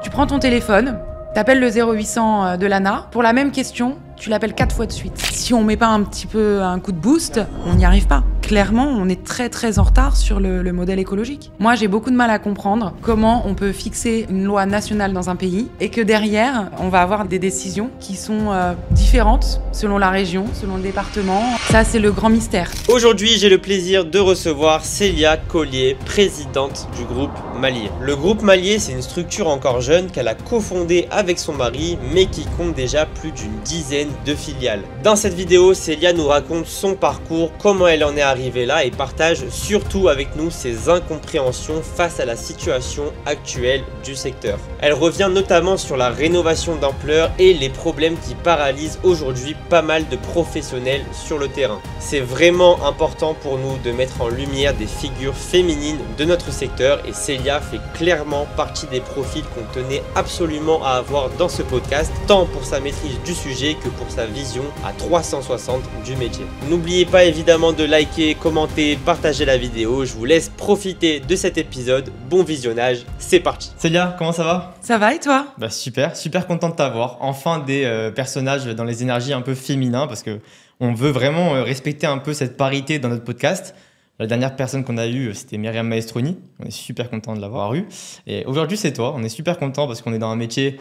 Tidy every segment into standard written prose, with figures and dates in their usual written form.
Tu prends ton téléphone, t'appelles le 0800 de l'ANA. Pour la même question, tu l'appelles 4 fois de suite. Si on met pas un petit peu un coup de boost, on n'y arrive pas. Clairement, on est très en retard sur le modèle écologique. Moi, j'ai beaucoup de mal à comprendre comment on peut fixer une loi nationale dans un pays et que derrière, on va avoir des décisions qui sont différentes selon la région, selon le département. Ça, c'est le grand mystère. Aujourd'hui, j'ai le plaisir de recevoir Célia Collier, présidente du groupe Malier. Le groupe Malier, c'est une structure encore jeune qu'elle a cofondée avec son mari, mais qui compte déjà plus d'une dizaine de filiales. Dans cette vidéo, Célia nous raconte son parcours, comment elle en est arrivée là et partage surtout avec nous ses incompréhensions face à la situation actuelle du secteur. Elle revient notamment sur la rénovation d'ampleur et les problèmes qui paralysent aujourd'hui pas mal de professionnels sur le terrain. C'est vraiment important pour nous de mettre en lumière des figures féminines de notre secteur et Célia fait clairement partie des profils qu'on tenait absolument à avoir dans ce podcast, tant pour sa maîtrise du sujet que pour sa vision à 360 du métier. N'oubliez pas évidemment de liker, commenter, partager la vidéo. Je vous laisse profiter de cet épisode. Bon visionnage, c'est parti. Célia, comment ça va? Ça va et toi? Bah super content de t'avoir. Enfin des personnages dans les énergies un peu féminins parce que on veut vraiment respecter un peu cette parité dans notre podcast. La dernière personne qu'on a eue, c'était Myriam Maestroni. On est super content de l'avoir eue. Et aujourd'hui, c'est toi. On est super content parce qu'on est dans un métier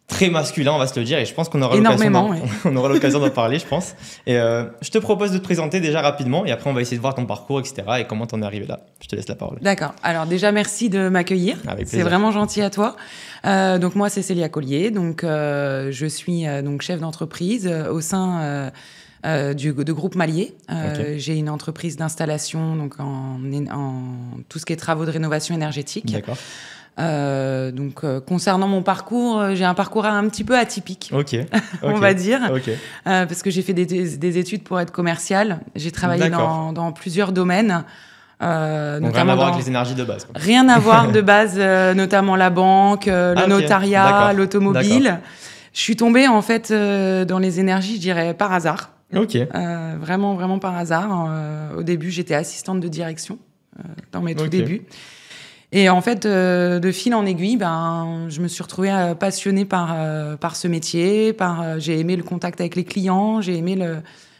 très masculin, on va se le dire, et je pense qu'on aura l'occasion d'en parler, je pense. Et je te propose de te présenter déjà rapidement, et après on va essayer de voir ton parcours, etc., et comment t'en es arrivé là. Je te laisse la parole. D'accord. Alors déjà, merci de m'accueillir. Avec plaisir. C'est vraiment gentil à toi. Donc moi, c'est Célia Collier. Donc je suis donc chef d'entreprise au sein de groupe Malier. Okay. J'ai une entreprise d'installation donc en tout ce qui est travaux de rénovation énergétique. D'accord. Concernant mon parcours, j'ai un parcours un petit peu atypique, on va dire, parce que j'ai fait des études pour être commerciale. J'ai travaillé dans plusieurs domaines. Donc rien à voir avec les énergies de base, quoi. Rien à voir de base, notamment la banque, le notariat, l'automobile. D'accord. Je suis tombée en fait dans les énergies, je dirais par hasard. Vraiment par hasard. Au début, j'étais assistante de direction dans mes tout débuts. Et en fait, de fil en aiguille, je me suis retrouvée passionnée par ce métier. J'ai aimé le contact avec les clients, j'ai aimé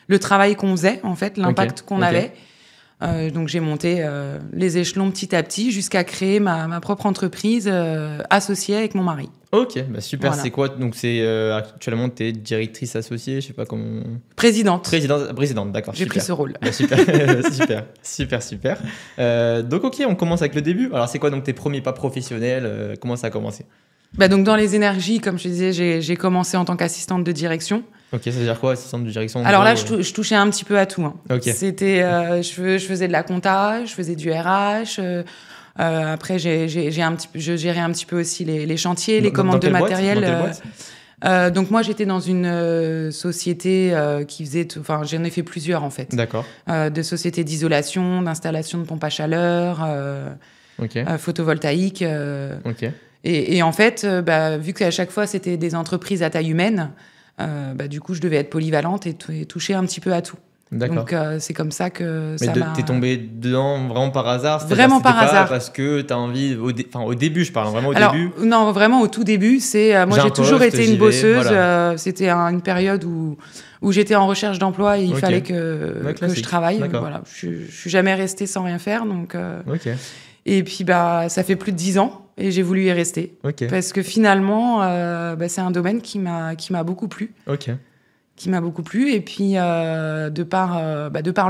le travail qu'on faisait, en fait, l'impact qu'on avait. Donc j'ai monté les échelons petit à petit jusqu'à créer ma propre entreprise associée avec mon mari. Ok, bah super. Voilà. C'est quoi? Donc c'est actuellement tu es directrice associée, je sais pas comment. Présidente, d'accord. J'ai pris ce rôle. Bah, super. Donc ok, on commence avec le début. Alors c'est quoi donc tes premiers pas professionnels? Comment ça a commencé? Donc dans les énergies, comme je te disais, j'ai commencé en tant qu'assistante de direction. Ok, ça veut dire quoi, assistante de direction? Alors là, je touchais un petit peu à tout. Hein. Okay. C'était, je faisais de la compta, je faisais du RH. Après, je gérais un petit peu aussi les chantiers, les commandes de matériel. Donc moi, j'étais dans une société qui faisait... j'en ai fait plusieurs, en fait. D'accord. De sociétés d'isolation, d'installation de pompes à chaleur, photovoltaïque. Et en fait, vu qu'à chaque fois, c'était des entreprises à taille humaine, du coup, je devais être polyvalente et toucher un petit peu à tout. D'accord. Donc, c'est comme ça que ça m'a... T'es tombée dedans vraiment par hasard? Vraiment par hasard. Parce que t'as envie... au début, je parle vraiment début. Non, vraiment au tout début. Moi, j'ai toujours été une bosseuse. Voilà. C'était une période où j'étais en recherche d'emploi et il fallait que je travaille. Voilà. Je suis jamais restée sans rien faire. Donc, Et puis, ça fait plus de 10 ans et j'ai voulu y rester. Parce que finalement, c'est un domaine qui m'a beaucoup plu. Qui m'a beaucoup plu. Et puis, de par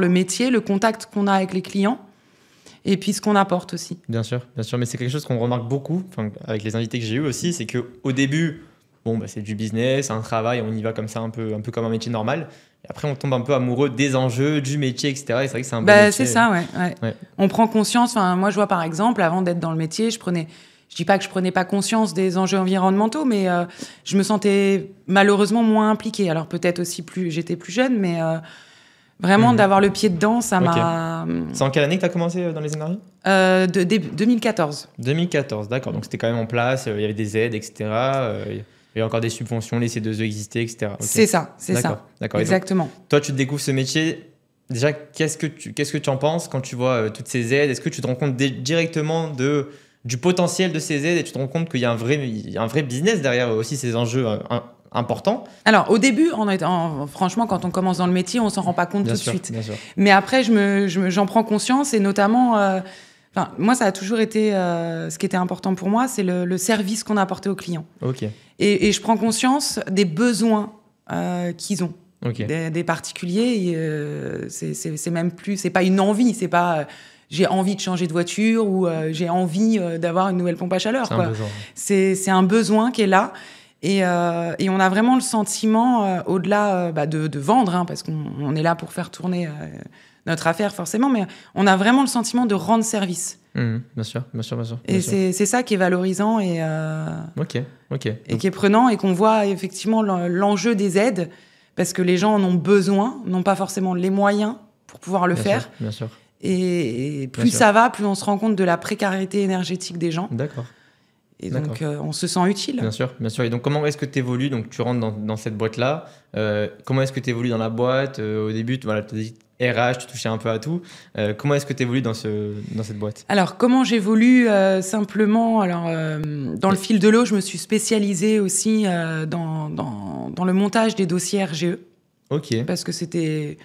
le métier, le contact qu'on a avec les clients, et puis ce qu'on apporte aussi. Bien sûr. Mais c'est quelque chose qu'on remarque beaucoup, avec les invités que j'ai eus aussi, c'est qu'au début, c'est du business, c'est un travail, on y va comme ça, un peu comme un métier normal. Et après, on tombe un peu amoureux des enjeux, du métier, etc. Et c'est vrai que c'est un bon métier. C'est ça, ouais. On prend conscience. Moi, je vois par exemple, avant d'être dans le métier, je dis pas que je prenais pas conscience des enjeux environnementaux, mais je me sentais malheureusement moins impliquée. Alors peut-être aussi j'étais plus jeune, mais vraiment d'avoir le pied dedans, ça m'a... C'est en quelle année que tu as commencé dans les énergies? 2014. 2014, d'accord. Donc c'était quand même en place, il y avait des aides, etc. Il y a encore des subventions, les C2E existaient, etc. C'est ça. D'accord. Exactement. Donc, toi, tu te découvres ce métier. Déjà, qu'est-ce que tu en penses quand tu vois toutes ces aides? Est-ce que tu te rends compte directement de du potentiel de ces aides et tu te rends compte qu'il y a un vrai business derrière aussi ces enjeux importants. Alors, au début, franchement, quand on commence dans le métier, on s'en rend pas compte tout de suite. Bien sûr. Mais après, j'en prends conscience et notamment, moi, ça a toujours été ce qui était important pour moi, c'est le service qu'on a apporté aux clients. Ok. Et je prends conscience des besoins qu'ils ont. Okay. Des particuliers. C'est même plus, c'est pas une envie, c'est pas j'ai envie de changer de voiture ou j'ai envie d'avoir une nouvelle pompe à chaleur. C'est un besoin qui est là. Et on a vraiment le sentiment, au-delà de vendre, parce qu'on est là pour faire tourner notre affaire forcément, mais on a vraiment le sentiment de rendre service. Bien sûr. Et c'est ça qui est valorisant et qui est prenant et qu'on voit effectivement l'enjeu des aides, parce que les gens en ont besoin, n'ont pas forcément les moyens pour pouvoir le faire. Bien sûr. Et plus ça va, plus on se rend compte de la précarité énergétique des gens. D'accord. Et donc, on se sent utile. Bien sûr. Et donc, comment est-ce que tu évolues ? Donc, tu rentres dans cette boîte-là. Comment est-ce que tu évolues dans la boîte ? Au début, tu as dit RH, tu touchais un peu à tout. Comment est-ce que tu évolues dans cette boîte ? Alors, comment j'évolue simplement dans le fil de l'eau, je me suis spécialisée aussi dans le montage des dossiers RGE. Ok. Parce que c'était...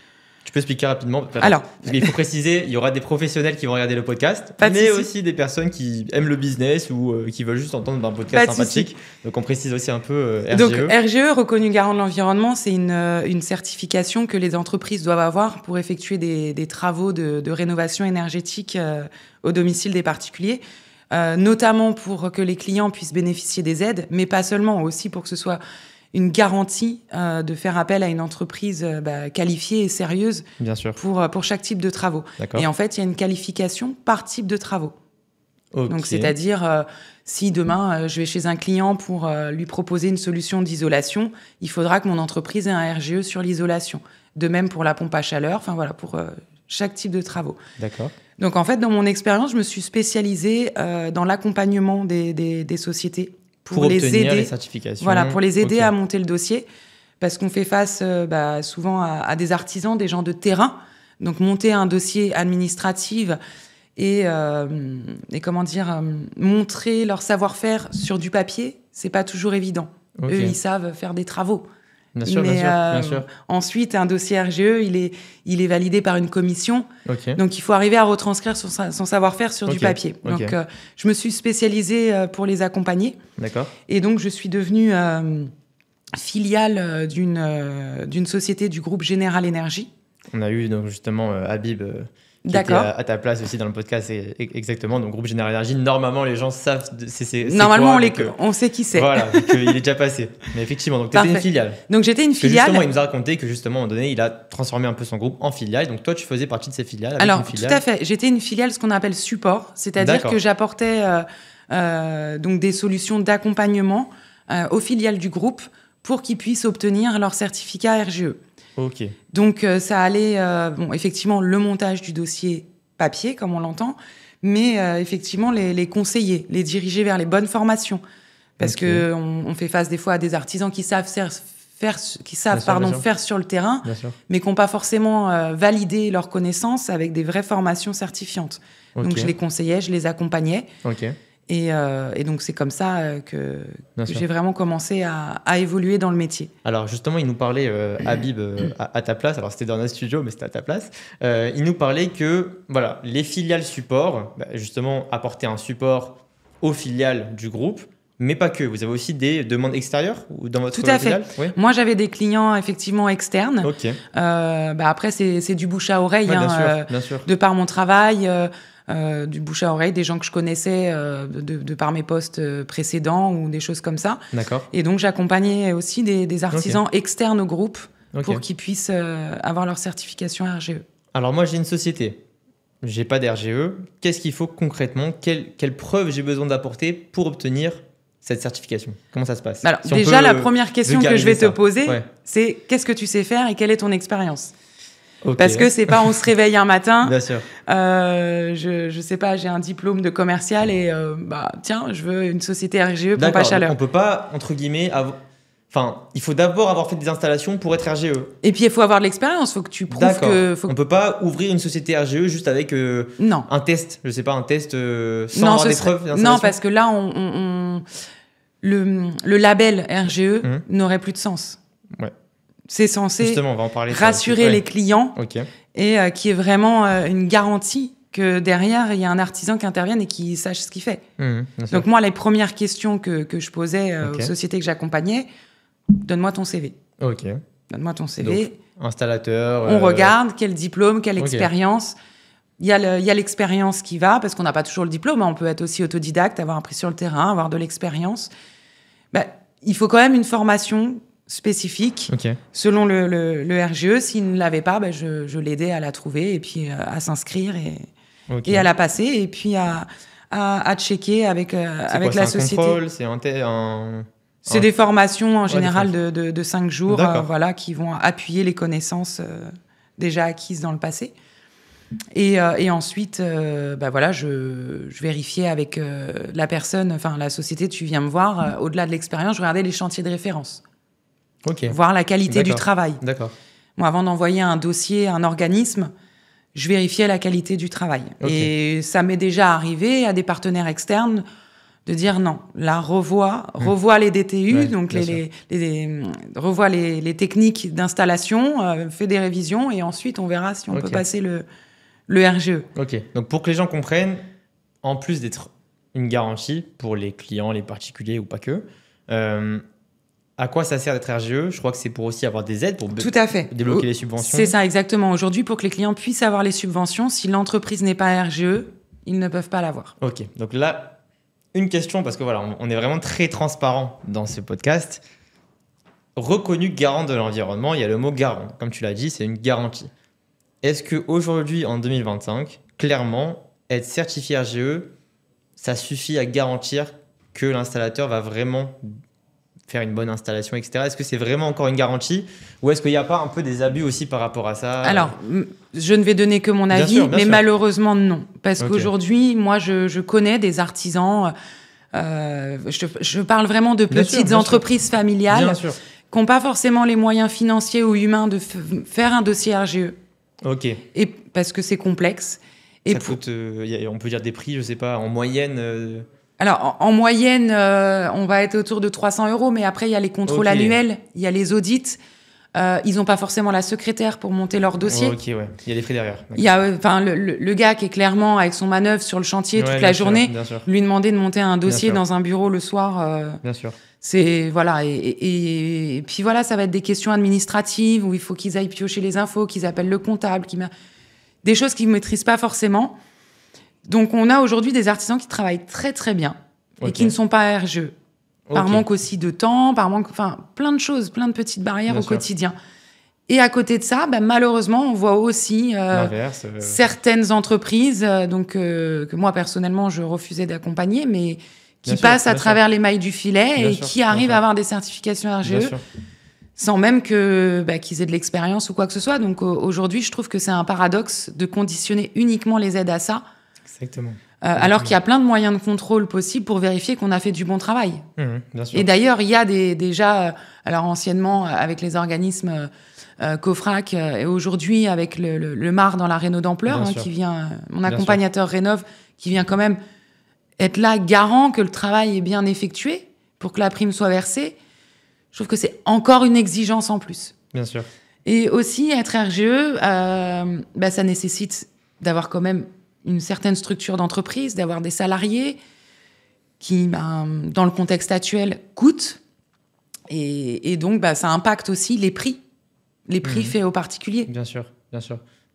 Tu peux expliquer rapidement ? Alors, il faut préciser, il y aura des professionnels qui vont regarder le podcast, mais aussi des personnes qui aiment le business ou qui veulent juste entendre un podcast sympathique. Donc, on précise aussi un peu RGE. Donc, RGE, reconnu garant de l'environnement, c'est une certification que les entreprises doivent avoir pour effectuer des travaux de rénovation énergétique au domicile des particuliers, notamment pour que les clients puissent bénéficier des aides, mais pas seulement, aussi pour que ce soit une garantie de faire appel à une entreprise qualifiée et sérieuse. Bien sûr. Pour chaque type de travaux. D'accord. Et en fait, il y a une qualification par type de travaux. Okay. Donc, c'est-à-dire, si demain, je vais chez un client pour lui proposer une solution d'isolation, il faudra que mon entreprise ait un RGE sur l'isolation. De même pour la pompe à chaleur, pour chaque type de travaux. D'accord. Donc, en fait, dans mon expérience, je me suis spécialisée dans l'accompagnement des sociétés pour les aider, les certifications. Voilà, pour les aider à monter le dossier, parce qu'on fait face souvent à des artisans, des gens de terrain. Donc monter un dossier administratif et montrer leur savoir-faire sur du papier, c'est pas toujours évident. Okay. Eux, ils savent faire des travaux. Bien sûr. Ensuite, un dossier RGE, il est validé par une commission. Okay. Donc, il faut arriver à retranscrire son savoir-faire sur du papier. Donc, je me suis spécialisée pour les accompagner. D'accord. Et donc, je suis devenue filiale d'une société du groupe Général Énergie. On a eu donc justement Habib qui était à ta place aussi dans le podcast, exactement. Donc, groupe Général Énergie, normalement, les gens savent normalement, on sait qui c'est. Voilà, il est déjà passé. Mais effectivement, donc tu étais une filiale. Donc, j'étais une filiale. Justement, il nous a raconté que justement, à un moment donné, il a transformé un peu son groupe en filiale. Donc, toi, tu faisais partie de ces filiales. Alors, tout à fait. J'étais une filiale, ce qu'on appelle support. C'est-à-dire que j'apportais donc des solutions d'accompagnement aux filiales du groupe pour qu'ils puissent obtenir leur certificat RGE. Ok. Donc, ça allait, effectivement, le montage du dossier papier, comme on l'entend, mais effectivement, les conseiller, les diriger vers les bonnes formations. Parce qu'on fait face des fois à des artisans qui savent faire sur le terrain, mais qui n'ont pas forcément validé leurs connaissances avec des vraies formations certifiantes. Okay. Donc, je les conseillais, je les accompagnais. Ok. Et donc, c'est comme ça que j'ai vraiment commencé à évoluer dans le métier. Alors, justement, il nous parlait, Habib, à ta place. Alors, c'était dans notre studio, mais c'était à ta place. Il nous parlait que les filiales support, justement, apportaient un support aux filiales du groupe, mais pas que. Vous avez aussi des demandes extérieures dans votre filiale ? Tout à fait. Oui. Moi, j'avais des clients, effectivement, externes. Ok. Après, c'est du bouche à oreille. Bien sûr. De par mon travail... du bouche à oreille, des gens que je connaissais de par mes postes précédents ou des choses comme ça. D'accord. Et donc, j'accompagnais aussi des artisans externes au groupe pour qu'ils puissent avoir leur certification RGE. Alors, moi, j'ai une société. J'ai pas d'RGE. Qu'est-ce qu'il faut concrètement ? Quelles preuves j'ai besoin d'apporter pour obtenir cette certification ? Comment ça se passe ? Alors, déjà, la première question que je vais te poser, c'est qu'est-ce que tu sais faire et quelle est ton expérience ? Okay. Parce que c'est pas on se réveille un matin. Bien sûr. Je sais pas, j'ai un diplôme de commercial et tiens, je veux une société RGE pompe à chaleur. On peut pas entre guillemets il faut d'abord avoir fait des installations pour être RGE. Et puis, il faut avoir de l'expérience. Il faut que tu prouves que... On ne peut pas ouvrir une société RGE juste avec un test. Je ne sais pas, un test sans avoir des preuves d'installation. Non, parce que là, le label RGE n'aurait plus de sens. Ouais. C'est censé justement, on va en parler rassurer les clients et qui est vraiment une garantie que derrière, il y a un artisan qui intervienne et qui sache ce qu'il fait. Donc moi, les premières questions que je posais aux sociétés que j'accompagnais, donne-moi ton CV. Donne-moi ton CV. Donc, installateur. On regarde quel diplôme, quelle expérience. Il y a l'expérience qui va, parce qu'on n'a pas toujours le diplôme. On peut être aussi autodidacte, avoir appris sur le terrain, avoir de l'expérience. Il faut quand même une formation spécifique selon le RGE. S'il ne l'avait pas, je l'aidais à la trouver et puis à s'inscrire et à la passer et puis à checker avec la société. Contrôle, c'est des formations en général de 5 jours qui vont appuyer les connaissances déjà acquises dans le passé. Et ensuite, je vérifiais avec la personne, enfin la société, tu viens me voir, au-delà de l'expérience, je regardais les chantiers de référence. Voir la qualité du travail. Moi, avant d'envoyer un dossier à un organisme, je vérifiais la qualité du travail. Et ça m'est déjà arrivé à des partenaires externes de dire non, là, revois les DTU, donc revois les techniques d'installation, fais des révisions et ensuite on verra si on peut passer le RGE. Donc pour que les gens comprennent, en plus d'être une garantie pour les clients, les particuliers ou pas que, à quoi ça sert d'être RGE ? Je crois que c'est pour aussi avoir des aides, pour débloquer les subventions. C'est ça, exactement. Aujourd'hui, pour que les clients puissent avoir les subventions, si l'entreprise n'est pas RGE, ils ne peuvent pas l'avoir. Donc là, une question, parce que on est vraiment très transparent dans ce podcast. Reconnu garant de l'environnement, il y a le mot garant. Comme tu l'as dit, c'est une garantie. Est-ce qu'aujourd'hui, en 2025, clairement, être certifié RGE, ça suffit à garantir que l'installateur va vraiment faire une bonne installation, etc. Est-ce que c'est vraiment encore une garantie ou est-ce qu'il n'y a pas un peu des abus aussi par rapport à ça ? Alors, je ne vais donner que mon avis, bien sûr. Malheureusement, non. Parce qu'aujourd'hui, moi, je connais des artisans, je parle vraiment de petites entreprises familiales qui n'ont pas forcément les moyens financiers ou humains de faire un dossier RGE. Et parce que c'est complexe. Ça coûte, on peut dire des prix, je ne sais pas, en moyenne... Alors, en moyenne, on va être autour de 300 €, mais après, il y a les contrôles annuels, il y a les audits. Ils n'ont pas forcément la secrétaire pour monter leur dossier. Il y a des frais derrière. Il y a le gars qui est clairement avec son manœuvre sur le chantier toute la journée, lui demander de monter un dossier dans un bureau le soir. Bien sûr. C'est, et puis voilà, ça va être des questions administratives où il faut qu'ils aillent piocher les infos, qu'ils appellent le comptable, des choses qu'ils ne maîtrisent pas forcément. Donc, on a aujourd'hui des artisans qui travaillent très, très bien et qui ne sont pas RGE. Par manque aussi de temps, plein de choses, plein de petites barrières au quotidien. Et à côté de ça, malheureusement, on voit aussi certaines entreprises que moi, personnellement, je refusais d'accompagner, mais qui passent à travers les mailles du filet et qui arrivent à avoir des certifications RGE sans même qu'ils aient de l'expérience ou quoi que ce soit. Donc, aujourd'hui, je trouve que c'est un paradoxe de conditionner uniquement les aides à ça. Exactement. Alors qu'il y a plein de moyens de contrôle possibles pour vérifier qu'on a fait du bon travail. Bien sûr. Et d'ailleurs, il y a déjà, alors anciennement avec les organismes COFRAC et aujourd'hui avec le MAR dans la Réno d'ampleur, qui vient, mon accompagnateur Rénov, qui vient quand même être là garant que le travail est bien effectué pour que la prime soit versée. Je trouve que c'est encore une exigence en plus. Bien sûr. Et aussi, être RGE, ça nécessite d'avoir quand même une certaine structure d'entreprise, d'avoir des salariés qui, dans le contexte actuel, coûtent. Et donc, ça impacte aussi les prix faits aux particuliers. Bien sûr.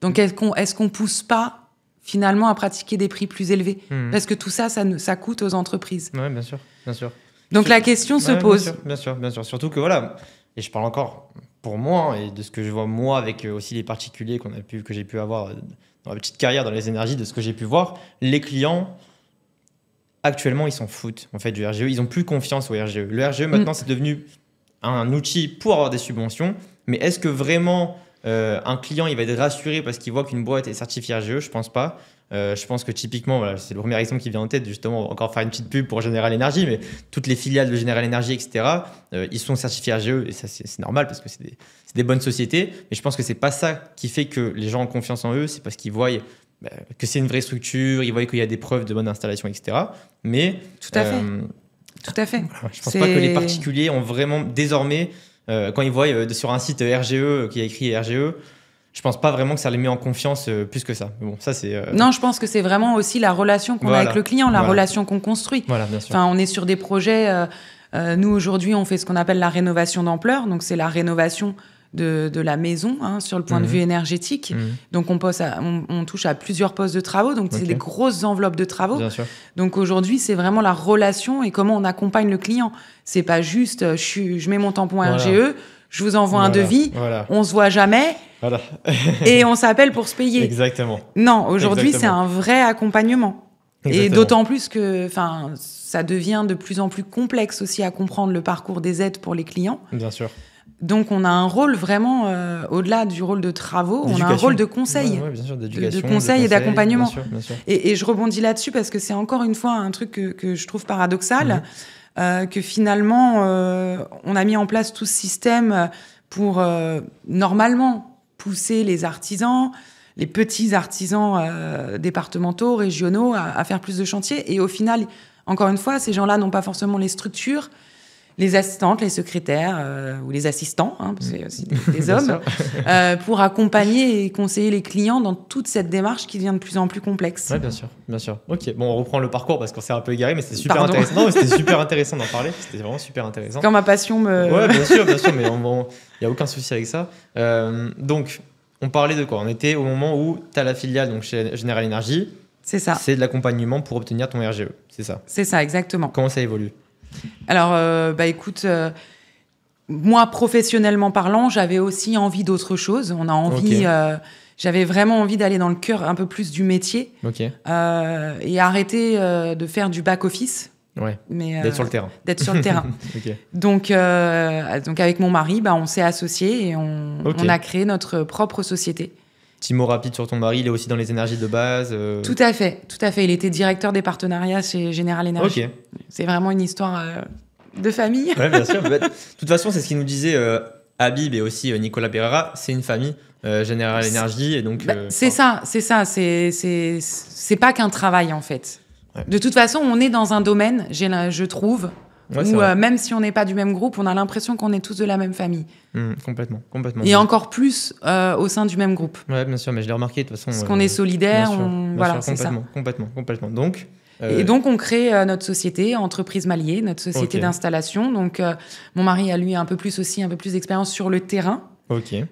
Donc, est-ce qu'on pousse pas, finalement, à pratiquer des prix plus élevés ? Parce que tout ça coûte aux entreprises. Oui, bien sûr. Donc, la question se pose. Bien sûr. Surtout que, et je parle encore pour moi, et de ce que je vois, moi, avec aussi les particuliers que j'ai pu avoir dans ma petite carrière dans les énergies, de ce que j'ai pu voir, les clients, actuellement, ils s'en foutent en fait, du RGE. Ils n'ont plus confiance au RGE. Le RGE, maintenant, c'est devenu un outil pour avoir des subventions. Mais est-ce que vraiment un client il va être rassuré parce qu'il voit qu'une boîte est certifiée RGE ? Je ne pense pas. Je pense que typiquement, voilà, c'est le premier exemple qui vient en tête, justement, encore faire une petite pub pour General Energy, mais toutes les filiales de General Energy, etc., ils sont certifiés RGE, et ça, c'est normal parce que c'est des bonnes sociétés. Mais je pense que c'est pas ça qui fait que les gens ont confiance en eux, c'est parce qu'ils voient que c'est une vraie structure, ils voient qu'il y a des preuves de bonne installation, etc. Mais tout à fait. Tout à fait. Voilà, je pense pas que les particuliers ont vraiment désormais, quand ils voient sur un site RGE qui a écrit RGE, je pense pas vraiment que ça les met en confiance plus que ça. Mais bon, ça c'est. Non, je pense que c'est vraiment aussi la relation qu'on a avec le client, la relation qu'on construit. Voilà, bien sûr. Enfin, on est sur des projets. Nous aujourd'hui, on fait ce qu'on appelle la rénovation d'ampleur. Donc, c'est la rénovation de la maison sur le point de vue énergétique. Donc, on touche à plusieurs postes de travaux. Donc, c'est des grosses enveloppes de travaux. Bien sûr. Donc, aujourd'hui, c'est vraiment la relation et comment on accompagne le client. C'est pas juste, je mets mon tampon RGE, je vous envoie un devis, on se voit jamais. Voilà. Et on s'appelle pour se payer. Exactement. Non, aujourd'hui, c'est un vrai accompagnement. Exactement. Et d'autant plus que ça devient de plus en plus complexe aussi à comprendre le parcours des aides pour les clients. Bien sûr. Donc, on a un rôle vraiment, au-delà du rôle de travaux, on a un rôle de conseil. Ouais, bien sûr, d'éducation, de conseil et d'accompagnement. Bien sûr, bien sûr. Et je rebondis là-dessus parce que c'est encore une fois un truc que je trouve paradoxal, que finalement, on a mis en place tout ce système pour, normalement, pousser les artisans, les petits artisans départementaux, régionaux à faire plus de chantiers. Et au final, encore une fois, ces gens-là n'ont pas forcément les structures, les assistantes, les secrétaires ou les assistants, parce que c'est aussi des hommes, pour accompagner et conseiller les clients dans toute cette démarche qui devient de plus en plus complexe. Oui, bien sûr, bien sûr. Ok, bon, on reprend le parcours parce qu'on s'est un peu égaré, mais c'était super intéressant. Non, c'était super intéressant d'en parler. C'était vraiment super intéressant. Quand ma passion me... Ouais, bien sûr, mais il n'y a aucun souci avec ça. Donc, on parlait de quoi? On était au moment où tu as la filiale donc chez General Energy. C'est ça. C'est de l'accompagnement pour obtenir ton RGE, c'est ça? C'est ça, exactement. Comment ça évolue? Alors, écoute, moi, professionnellement parlant, j'avais aussi envie d'autre chose. On a envie... j'avais vraiment envie d'aller dans le cœur un peu plus du métier et arrêter de faire du back-office. Ouais, d'être sur le terrain. D'être sur le terrain. Donc, avec mon mari, on s'est associés et on a créé notre propre société. Petit mot rapide sur ton mari, il est aussi dans les énergies de base. Tout à fait. Il était directeur des partenariats chez General Energy. C'est vraiment une histoire de famille. Ouais, bien sûr. De toute façon, c'est ce qu'il nous disait Habib et aussi Nicolas Pereira. C'est une famille, General Energy. Et donc, c'est ça. C'est pas qu'un travail, en fait. Ouais. De toute façon, on est dans un domaine, je trouve, où même si on n'est pas du même groupe, on a l'impression qu'on est tous de la même famille. Complètement. Et encore plus au sein du même groupe. Ouais, bien sûr, mais je l'ai remarqué de toute façon. Parce qu'on est solidaires, c'est ça. Complètement. Donc, Et donc, on crée notre société, Entreprise Malier, notre société d'installation. Donc, mon mari a, lui, un peu plus d'expérience sur le terrain.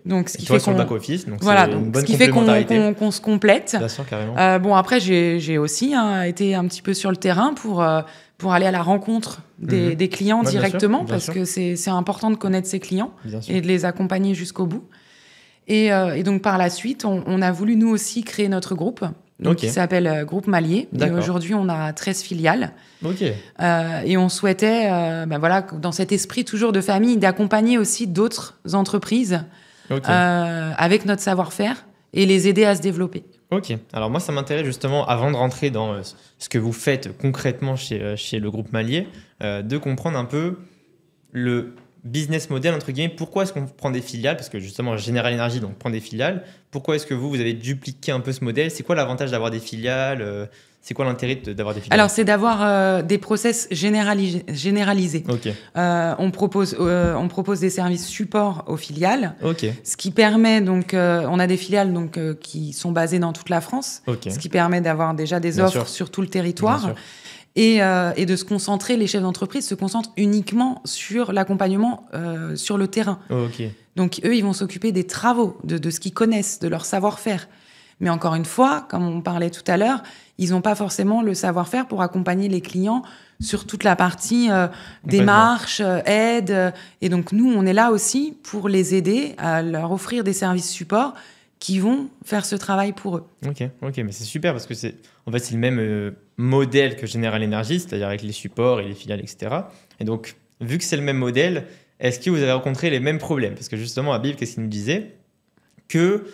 Donc, ce qui fait sur le back-office, donc voilà, c'est une bonne ce qui fait complémentarité. qu'on se complète. Bien sûr, carrément. Bon, après, j'ai aussi été un petit peu sur le terrain pour aller à la rencontre des clients directement, bien sûr. Que c'est important de connaître ses clients et de les accompagner jusqu'au bout. Et donc, par la suite, on a voulu, nous aussi, créer notre groupe, qui s'appelle Groupe Malier. Et aujourd'hui, on a 13 filiales. Et on souhaitait, dans cet esprit toujours de famille, d'accompagner aussi d'autres entreprises avec notre savoir-faire et les aider à se développer. Ok. Alors moi, ça m'intéresse justement, avant de rentrer dans ce que vous faites concrètement chez le groupe Malier, de comprendre un peu le business model, entre guillemets. Pourquoi est-ce qu'on prend des filiales? Parce que justement, General Energy prend des filiales. Pourquoi est-ce que vous avez dupliqué un peu ce modèle? C'est quoi l'avantage d'avoir des filiales? C'est quoi l'intérêt d'avoir des filiales? Alors, c'est d'avoir des process généralisés. On propose des services support aux filiales, ce qui permet, donc, on a des filiales qui sont basées dans toute la France, ce qui permet d'avoir déjà des offres sur tout le territoire. Et de se concentrer, les chefs d'entreprise se concentrent uniquement sur l'accompagnement sur le terrain. Donc, eux, ils vont s'occuper des travaux, de ce qu'ils connaissent, de leur savoir-faire. Mais encore une fois, comme on parlait tout à l'heure, ils n'ont pas forcément le savoir-faire pour accompagner les clients sur toute la partie démarche, aide. Et donc, nous, on est là aussi pour les aider à leur offrir des services support qui vont faire ce travail pour eux. Ok, mais c'est super parce que c'est le même modèle que General Energy, c'est-à-dire avec les supports et les filiales, etc. Et donc, vu que c'est le même modèle, est-ce que vous avez rencontré les mêmes problèmes? Parce que justement, Habib, qu'est-ce qu'il nous disait? Que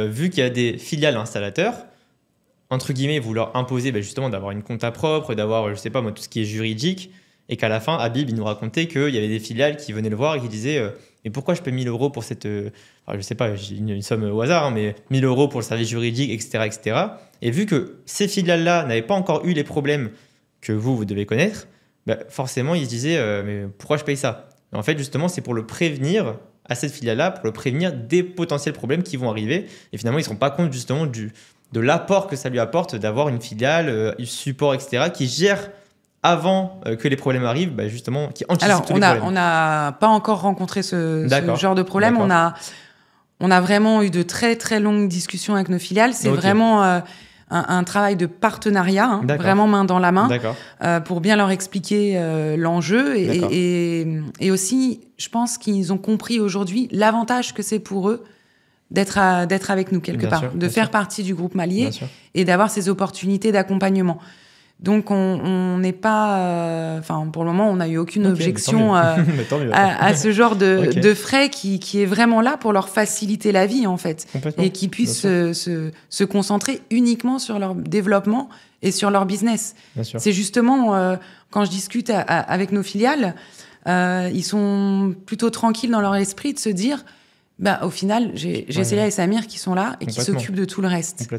vu qu'il y a des filiales installateurs, entre guillemets, vous leur imposez justement d'avoir une compta propre, d'avoir, je sais pas moi, tout ce qui est juridique, et qu'à la fin, Habib, il nous racontait qu'il y avait des filiales qui venaient le voir et qui disaient mais pourquoi je paie 1 000 € pour cette... je sais pas, j'ai une somme au hasard, mais 1 000 € pour le service juridique, etc., etc. Et vu que ces filiales-là n'avaient pas encore eu les problèmes que vous devez connaître, forcément, ils se disaient mais pourquoi je paye ça? Et en fait, justement, c'est pour le prévenir à cette filiale-là, pour le prévenir des potentiels problèmes qui vont arriver. Et finalement, ils ne se rendent pas compte justement de l'apport que ça lui apporte d'avoir une filiale, du support, etc., qui gère avant que les problèmes arrivent, justement, qui anticipe tous les problèmes. On n'a pas encore rencontré ce genre de problème. On a vraiment eu de très, très longues discussions avec nos filiales. C'est vraiment un travail de partenariat, vraiment main dans la main, pour bien leur expliquer l'enjeu. Et aussi, je pense qu'ils ont compris aujourd'hui l'avantage que c'est pour eux d'être avec nous quelque part, de faire partie du groupe Malier et d'avoir ces opportunités d'accompagnement. Donc, on n'est pas... pour le moment, on n'a eu aucune objection à ce genre de frais qui est vraiment là pour leur faciliter la vie, en fait. Et qu'ils puissent se concentrer uniquement sur leur développement et sur leur business. C'est justement, quand je discute avec nos filiales, ils sont plutôt tranquilles dans leur esprit de se dire, au final, j'ai Célia et Samir qui sont là et qui s'occupent de tout le reste.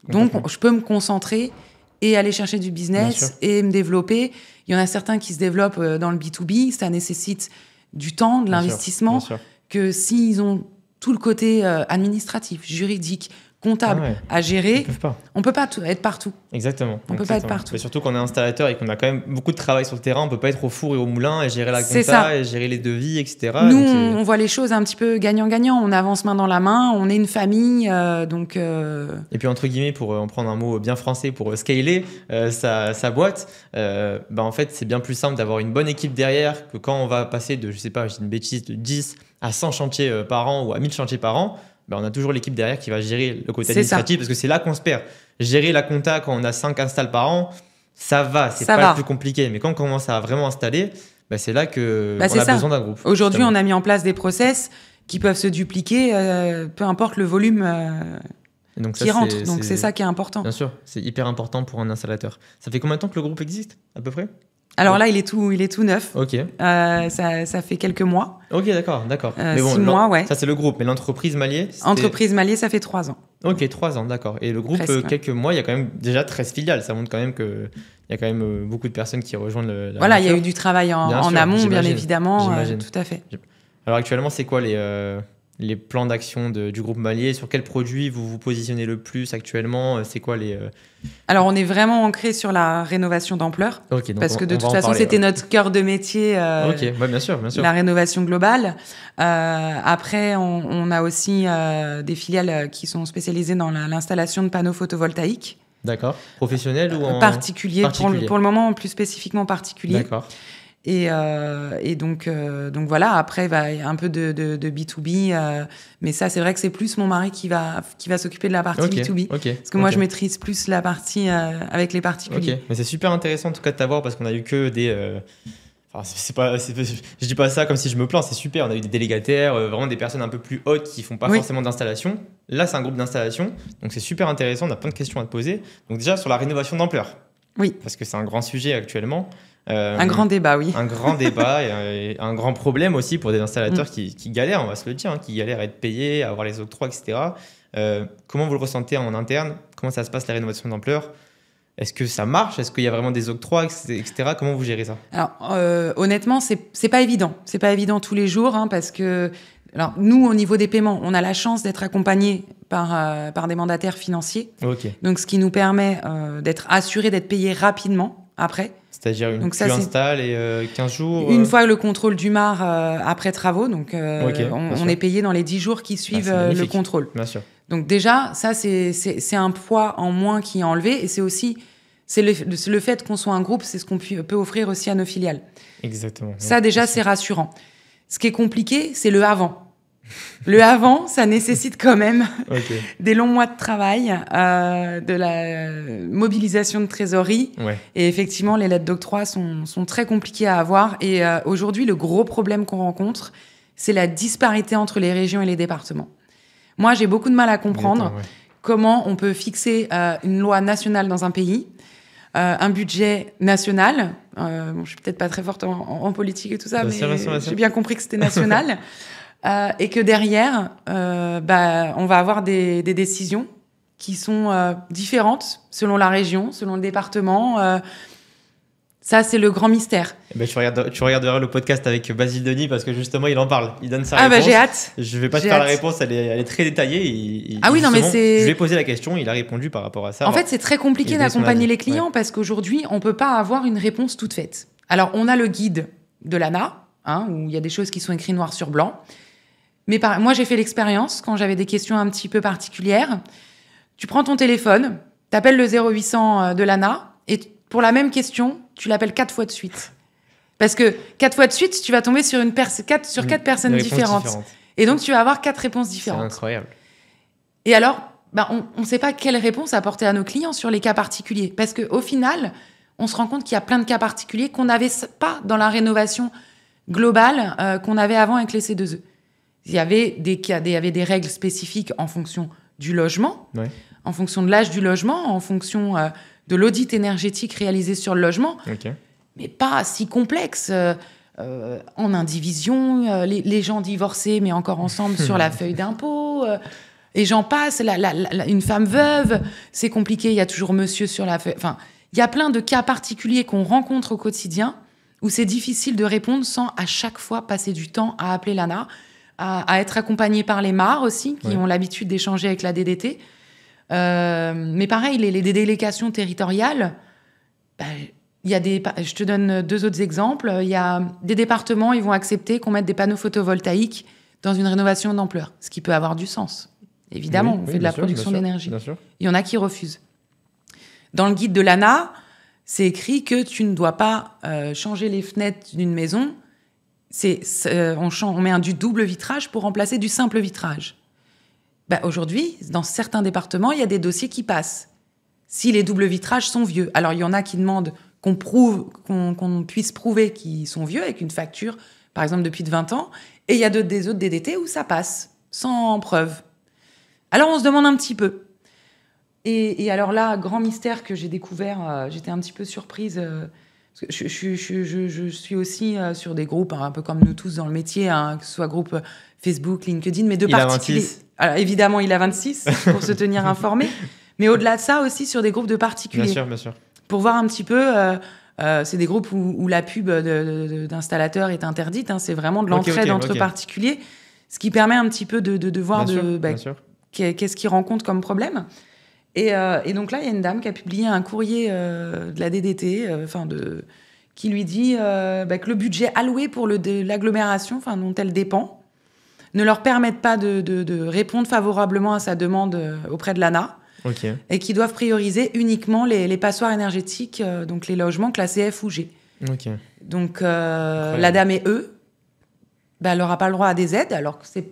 Donc, je peux me concentrer et aller chercher du business et me développer. Il y en a certains qui se développent dans le B2B. Ça nécessite du temps, de l'investissement, que s'ils ont tout le côté administratif, juridique, comptable à gérer, on peut pas être partout. Exactement. On peut pas être partout. Mais surtout quand on est installateur et qu'on a quand même beaucoup de travail sur le terrain, on peut pas être au four et au moulin et gérer la compta et gérer les devis, etc. Nous, on voit les choses un petit peu gagnant-gagnant. On avance main dans la main, on est une famille, Et puis entre guillemets, pour en prendre un mot bien français, pour scaler sa boîte, en fait, c'est bien plus simple d'avoir une bonne équipe derrière que quand on va passer de, je sais pas, j'ai une bêtise, de 10 à 100 chantiers par an ou à 1000 chantiers par an. On a toujours l'équipe derrière qui va gérer le côté administratif parce que c'est là qu'on se perd. Gérer la compta quand on a 5 installs par an, ça va, c'est pas le plus compliqué. Mais quand on commence à vraiment installer, c'est là qu'on a besoin d'un groupe. Aujourd'hui, on a mis en place des process qui peuvent se dupliquer, peu importe le volume qui rentre. Donc c'est ça qui est important. Bien sûr, c'est hyper important pour un installateur. Ça fait combien de temps que le groupe existe, à peu près ? Alors là, il est tout neuf. Ok. Ça fait quelques mois. Ok, d'accord. Mais 6 mois, ouais. Ça, c'est le groupe. Mais l'entreprise Malier, Entreprise Malier, ça fait 3 ans. Ok, 3 ans, d'accord. Et le groupe, quelques mois, il y a quand même déjà 13 filiales. Ça montre quand même qu'il y a quand même beaucoup de personnes qui rejoignent il y a eu du travail en amont, bien évidemment. Tout à fait. Alors actuellement, c'est quoi les plans d'action du groupe Malier? Sur quels produits vous vous positionnez le plus actuellement? C'est quoi les... Alors, on est vraiment ancré sur la rénovation d'ampleur. Parce que de toute façon, c'était notre cœur de métier. Bien sûr. La rénovation globale. Après, on a aussi des filiales qui sont spécialisées dans l'installation de panneaux photovoltaïques. D'accord. Professionnels ou en... Particulier. Pour le moment, plus spécifiquement particulier. D'accord. Et donc voilà, après, il y a un peu de B2B, mais ça, c'est vrai que c'est plus mon mari qui va s'occuper de la partie B2B. Parce que moi, je maîtrise plus la partie avec les particuliers. Mais c'est super intéressant en tout cas de t'avoir parce qu'on a eu que des... je dis pas ça comme si je me plains, c'est super. On a eu des délégataires, vraiment des personnes un peu plus hautes qui font pas forcément d'installation. Là, c'est un groupe d'installation, donc c'est super intéressant. On a plein de questions à te poser. Donc déjà, sur la rénovation d'ampleur. Oui. Parce que c'est un grand sujet actuellement. Un grand débat, oui. Un grand débat et un grand problème aussi pour des installateurs qui galèrent, on va se le dire, qui galèrent à être payés, à avoir les octrois, etc. Comment vous le ressentez en interne? Comment ça se passe, la rénovation d'ampleur? Est-ce que ça marche? Est-ce qu'il y a vraiment des octrois, etc. Comment vous gérez ça? Alors, honnêtement, c'est pas évident. C'est pas évident tous les jours, parce que... Alors, nous, au niveau des paiements, on a la chance d'être accompagnés par des mandataires financiers. Donc, ce qui nous permet d'être assurés d'être payés rapidement après. C'est-à-dire tu installes et 15 jours Une fois le contrôle du MAR après travaux, donc on est payé dans les 10 jours qui suivent le contrôle. Bien sûr. Donc déjà, ça, c'est un poids en moins qui est enlevé. Et c'est aussi le fait qu'on soit un groupe, c'est ce qu'on peut offrir aussi à nos filiales. Exactement. Ça, déjà, c'est rassurant. Ce qui est compliqué, c'est le avant. Le avant, ça nécessite quand même des longs mois de travail, de la mobilisation de trésorerie. Et effectivement, les lettres d'octroi sont très compliquées à avoir. Et aujourd'hui, le gros problème qu'on rencontre, c'est la disparité entre les régions et les départements. Moi, j'ai beaucoup de mal à comprendre comment on peut fixer une loi nationale dans un pays, un budget national. Je suis peut-être pas très forte en politique et tout ça, mais j'ai bien compris que c'était national. Et que derrière, on va avoir des décisions qui sont différentes selon la région, selon le département. Ça, c'est le grand mystère. Tu regarderas le podcast avec Basile Denis parce que justement, il en parle. Il donne sa réponse. J'ai hâte. Je ne vais pas te faire la réponse, elle est très détaillée. Je lui ai posé la question, il a répondu par rapport à ça. En fait, c'est très compliqué d'accompagner les clients parce qu'aujourd'hui, on ne peut pas avoir une réponse toute faite. Alors, on a le guide de l'ANA, où il y a des choses qui sont écrites noir sur blanc. Mais moi, j'ai fait l'expérience quand j'avais des questions un petit peu particulières. Tu prends ton téléphone, tu appelles le 0800 de l'ANA et pour la même question, tu l'appelles 4 fois de suite. Parce que 4 fois de suite, tu vas tomber sur 4 personnes différentes. Et donc, tu vas avoir 4 réponses différentes. C'est incroyable. Et alors, on ne sait pas quelle réponse apporter à nos clients sur les cas particuliers. Parce qu'au final, on se rend compte qu'il y a plein de cas particuliers qu'on n'avait pas dans la rénovation globale qu'on avait avant avec les C2E. Il y avait des règles spécifiques en fonction du logement, en fonction de l'âge du logement, en fonction de l'audit énergétique réalisé sur le logement, mais pas si complexe. En indivision, les gens divorcés mais encore ensemble sur la feuille d'impôt, et j'en passe, une femme veuve, c'est compliqué, il y a toujours monsieur sur la feuille. Enfin, il y a plein de cas particuliers qu'on rencontre au quotidien où c'est difficile de répondre sans à chaque fois passer du temps à appeler l'ANA, à être accompagné par les MAR aussi, qui ont l'habitude d'échanger avec la DDT. Mais pareil, les délégations territoriales, je te donne 2 autres exemples. Il y a des départements, ils vont accepter qu'on mette des panneaux photovoltaïques dans une rénovation d'ampleur, ce qui peut avoir du sens. Évidemment, on fait de la production d'énergie. Il y en a qui refusent. Dans le guide de l'ANA, c'est écrit que tu ne dois pas changer les fenêtres d'une maison. On met du double vitrage pour remplacer du simple vitrage. Aujourd'hui, dans certains départements, il y a des dossiers qui passent. Si les doubles vitrages sont vieux. Alors, il y en a qui demandent qu'on puisse prouver qu'ils sont vieux avec une facture, par exemple, depuis de 20 ans. Et il y a des autres DDT où ça passe, sans preuve. Alors, on se demande un petit peu. Et alors là, grand mystère que j'ai découvert, j'étais un petit peu surprise. Parce que je suis aussi sur des groupes, un peu comme nous tous dans le métier, que ce soit groupe Facebook, LinkedIn, mais de particuliers. Alors, évidemment, il a 26 pour se tenir informé. Mais au-delà de ça, aussi sur des groupes de particuliers. Bien sûr. Pour voir un petit peu... c'est des groupes où la pub d'installateur est interdite. C'est vraiment de l'entraide entre particuliers. Ce qui permet un petit peu de voir qu'est-ce qu'ils rencontrent comme problème. Et donc là, il y a une dame qui a publié un courrier de la DDT, qui lui dit que le budget alloué pour l'agglomération, dont elle dépend, ne leur permettent pas de répondre favorablement à sa demande auprès de l'ANA, et qu'ils doivent prioriser uniquement les passoires énergétiques, donc les logements classés F ou G. Donc la dame et eux, elle n'aura pas le droit à des aides, alors que c'est,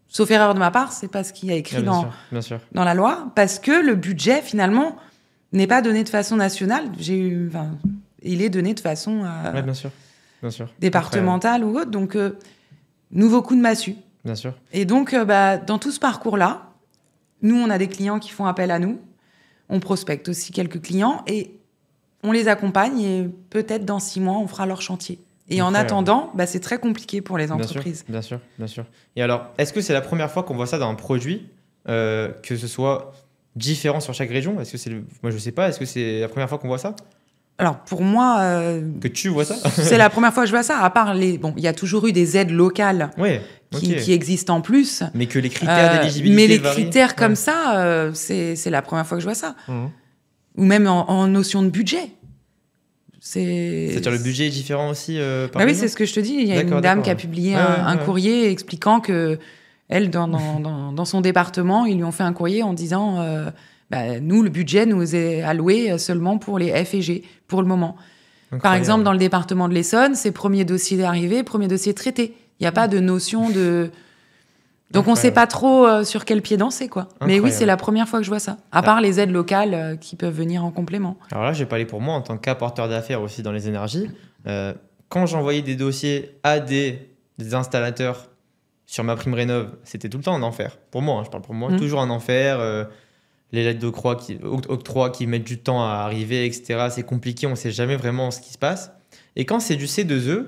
sauf erreur de ma part, c'est pas ce qu'il y a écrit dans la loi, parce que le budget, finalement, n'est pas donné de façon nationale. Il est donné de façon départementale ou autre. Donc, nouveau coup de massue. Bien sûr. Et donc, dans tout ce parcours-là, nous, on a des clients qui font appel à nous. On prospecte aussi quelques clients et on les accompagne et peut-être dans 6 mois, on fera leur chantier. Et en attendant, c'est très compliqué pour les entreprises. Bien sûr. Et alors, est-ce que c'est la première fois qu'on voit ça dans un produit, que ce soit différent sur chaque région ? Est-ce que moi, je sais pas. Est-ce que c'est la première fois qu'on voit ça ? Alors, pour moi... que tu vois ça ? C'est la première fois que je vois ça, à part il y a toujours eu des aides locales qui existent en plus. Mais que les critères d'éligibilité mais les varient. Critères comme ça, c'est la première fois que je vois ça. Ou même en notion de budget. C'est-à-dire le budget est différent aussi par oui, c'est ce que je te dis. Il y a une dame qui a publié un courrier expliquant que elle, dans son département, ils lui ont fait un courrier en disant nous, le budget nous est alloué seulement pour les F et G, pour le moment. Incroyable. Par exemple, dans le département de l'Essonne, c'est premier dossier arrivé, premier dossier traité. Il n'y a pas de notion de... Donc, on ne sait pas trop sur quel pied danser, quoi. Mais oui, c'est la première fois que je vois ça. À part les aides locales qui peuvent venir en complément. Alors là, je vais parler pour moi en tant qu'apporteur d'affaires aussi dans les énergies. Quand j'envoyais des dossiers à des installateurs sur ma prime rénov', c'était tout le temps un enfer. Pour moi, je parle pour moi, toujours un enfer. les lettres d'octroi qui mettent du temps à arriver, etc. C'est compliqué, on ne sait jamais vraiment ce qui se passe. Et quand c'est du C2E, en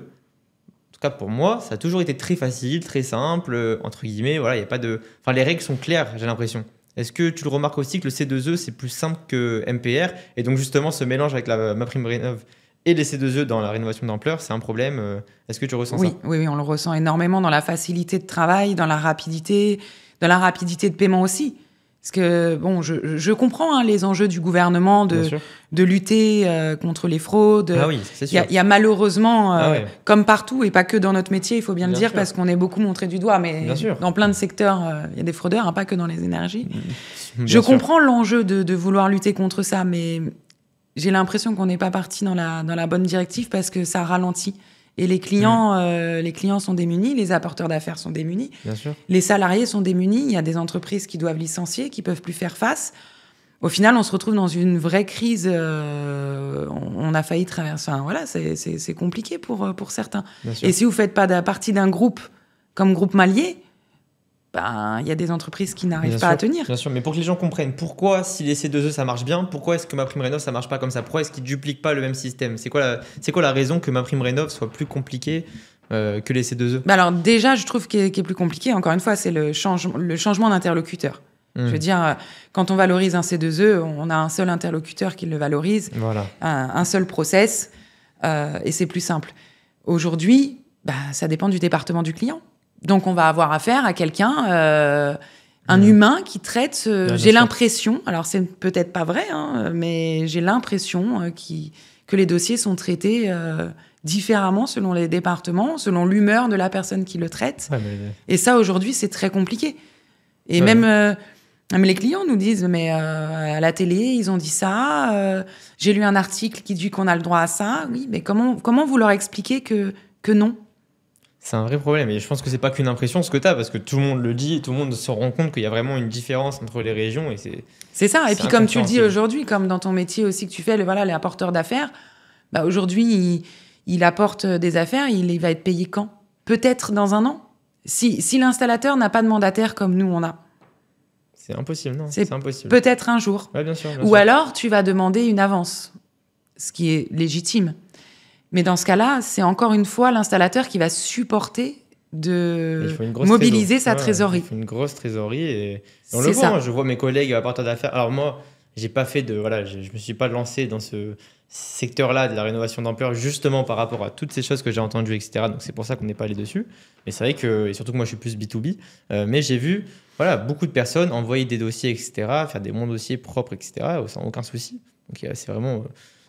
tout cas pour moi, ça a toujours été très facile, très simple, entre guillemets. Voilà, y a pas de... Enfin, les règles sont claires, j'ai l'impression. Est-ce que tu le remarques aussi que le C2E, c'est plus simple que MPR? Et donc justement, ce mélange avec la MaPrimeRénov' et les C2E dans la rénovation d'ampleur, c'est un problème. Est-ce que tu ressens ça? Oui, on le ressent énormément dans la facilité de travail, dans la rapidité de paiement aussi. Parce que, bon, je comprends les enjeux du gouvernement de lutter contre les fraudes. Ah oui, c'est sûr. Il y a malheureusement, comme partout, et pas que dans notre métier, il faut bien le dire, parce qu'on est beaucoup montré du doigt, mais dans plein de secteurs, il y a des fraudeurs, pas que dans les énergies. Je comprends l'enjeu de vouloir lutter contre ça, mais j'ai l'impression qu'on n'est pas parti dans la bonne directive parce que ça ralentit. Et les clients sont démunis, les apporteurs d'affaires sont démunis, les salariés sont démunis, il y a des entreprises qui doivent licencier, qui peuvent plus faire face. Au final, on se retrouve dans une vraie crise. On a failli traverser. Enfin, voilà, c'est compliqué pour certains. Et si vous faites pas partie d'un groupe comme Groupe Malier, il y a des entreprises qui n'arrivent pas à tenir. Bien sûr, mais pour que les gens comprennent pourquoi, si les C2E ça marche bien, pourquoi est-ce que MaPrimeRénov' ça marche pas comme ça? Pourquoi est-ce qu'ils dupliquent pas le même système? C'est quoi la raison que MaPrimeRénov' soit plus compliqué que les C2E? Alors déjà, je trouve qu'il est plus compliqué, encore une fois, c'est le changement d'interlocuteur. Je veux dire, quand on valorise un C2E, on a un seul interlocuteur qui le valorise, un seul process, et c'est plus simple. Aujourd'hui, ça dépend du département du client. Donc, on va avoir affaire à quelqu'un, un humain qui traite... j'ai l'impression, alors c'est peut-être pas vrai, mais j'ai l'impression que les dossiers sont traités différemment selon les départements, selon l'humeur de la personne qui le traite. Et ça, aujourd'hui, c'est très compliqué. Et même les clients nous disent, mais à la télé, ils ont dit ça, j'ai lu un article qui dit qu'on a le droit à ça. Oui, mais comment vous leur expliquez que non? C'est un vrai problème, et je pense que c'est pas qu'une impression ce que tu as, parce que tout le monde le dit, tout le monde se rend compte qu'il y a vraiment une différence entre les régions, et c'est ça. Et puis comme tu le dis aujourd'hui, comme dans ton métier aussi que tu fais, les apporteurs d'affaires, aujourd'hui, il apporte des affaires, il va être payé quand? Peut-être dans un an. Si l'installateur n'a pas de mandataire comme nous on a. C'est impossible, non? C'est impossible. Peut-être un jour. Ouais, bien sûr. Ou alors tu vas demander une avance, ce qui est légitime. Mais dans ce cas-là, c'est encore une fois l'installateur qui va supporter de mobiliser sa trésorerie. Il faut une grosse trésorerie, et on le voit. Je vois mes collègues apporteurs d'affaires. Alors moi, j'ai pas fait je me suis pas lancé dans ce secteur-là de la rénovation d'ampleur justement par rapport à toutes ces choses que j'ai entendues, etc. Donc c'est pour ça qu'on n'est pas allé dessus. Mais c'est vrai que, et surtout que moi je suis plus B2B, mais j'ai vu beaucoup de personnes envoyer des dossiers, etc., faire des bons dossiers propres, etc., sans aucun souci. Donc c'est vraiment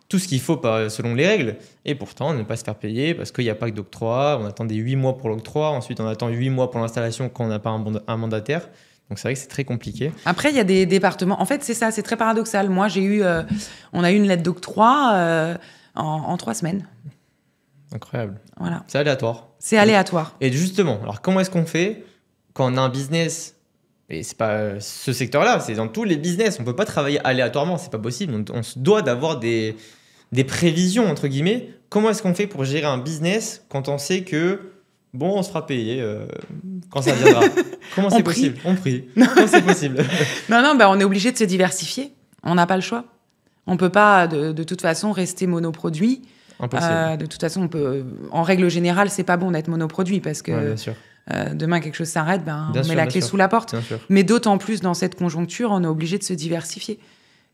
tout ce qu'il faut selon les règles. Et pourtant, ne pas se faire payer parce qu'il n'y a pas que d'octroi. On attend des 8 mois pour l'octroi. Ensuite, on attend 8 mois pour l'installation quand on n'a pas un mandataire. Donc, c'est vrai que c'est très compliqué. Après, il y a des départements... En fait, c'est ça, c'est très paradoxal. Moi, on a eu une lettre d'octroi en 3 semaines. Incroyable. Voilà. C'est aléatoire. C'est aléatoire. Et justement, alors comment est-ce qu'on fait quand on a un business... Et c'est pas ce secteur-là, c'est dans tous les business. On peut pas travailler aléatoirement, c'est pas possible. On se doit d'avoir des prévisions, entre guillemets. Comment est-ce qu'on fait pour gérer un business quand on sait que, on se fera payer quand ça viendra? Comment c'est possible? On prie. Comment c'est possible? Non, on est obligé de se diversifier. On n'a pas le choix. On peut pas, de toute façon, rester monoproduit. Impossible. De toute façon, en règle générale, c'est pas bon d'être monoproduit parce que... bien sûr. Demain quelque chose s'arrête, on met la clé sous la porte. Mais d'autant plus dans cette conjoncture, on est obligé de se diversifier.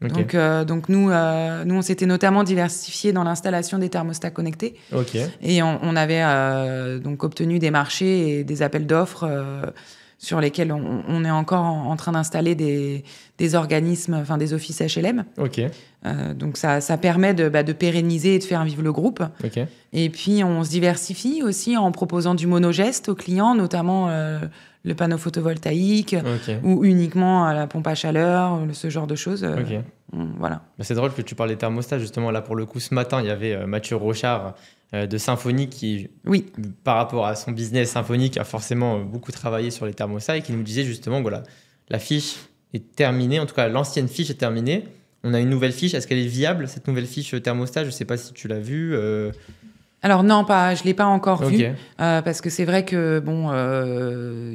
Okay. Donc nous, on s'était notamment diversifié dans l'installation des thermostats connectés. Okay. Et on avait donc obtenu des marchés et des appels d'offres sur lesquels on est encore en train d'installer des organismes, enfin des offices HLM. Okay. Donc ça permet de pérenniser et de faire vivre le groupe. Okay. Et puis on se diversifie aussi en proposant du monogeste aux clients, notamment le panneau photovoltaïque ou uniquement la pompe à chaleur, ce genre de choses. Voilà. C'est drôle que tu parles des thermostats. Justement, là, pour le coup, ce matin, il y avait Mathieu Rochard de Symphony qui, par rapport à son business Symphonique, a forcément beaucoup travaillé sur les thermostats et qui nous disait justement que la fiche est terminée. En tout cas, l'ancienne fiche est terminée. On a une nouvelle fiche. Est-ce qu'elle est viable, cette nouvelle fiche thermostat? Je ne sais pas si tu l'as vue. Alors non, je l'ai pas encore vue parce que c'est vrai que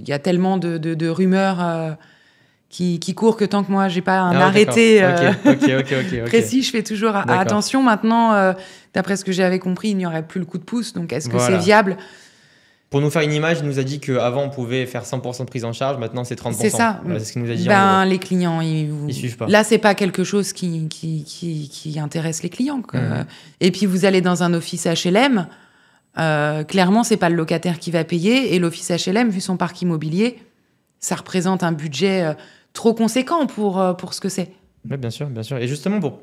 y a tellement de rumeurs qui court que tant que moi j'ai pas un arrêté Ok. précis, je fais toujours attention. Maintenant, d'après ce que j'avais compris, il n'y aurait plus le coup de pouce. Donc, est-ce que c'est viable? Pour nous faire une image, il nous a dit qu'avant, on pouvait faire 100% de prise en charge. Maintenant, c'est 30%. C'est ça. Voilà, c'est ce qu'il nous a dit. Les clients, ils suivent pas. Là, c'est pas quelque chose qui intéresse les clients. Et puis, vous allez dans un office HLM. Clairement, c'est pas le locataire qui va payer. Et l'office HLM, vu son parc immobilier, ça représente un budget trop conséquent pour ce que c'est. Oui, bien sûr. Et justement, pour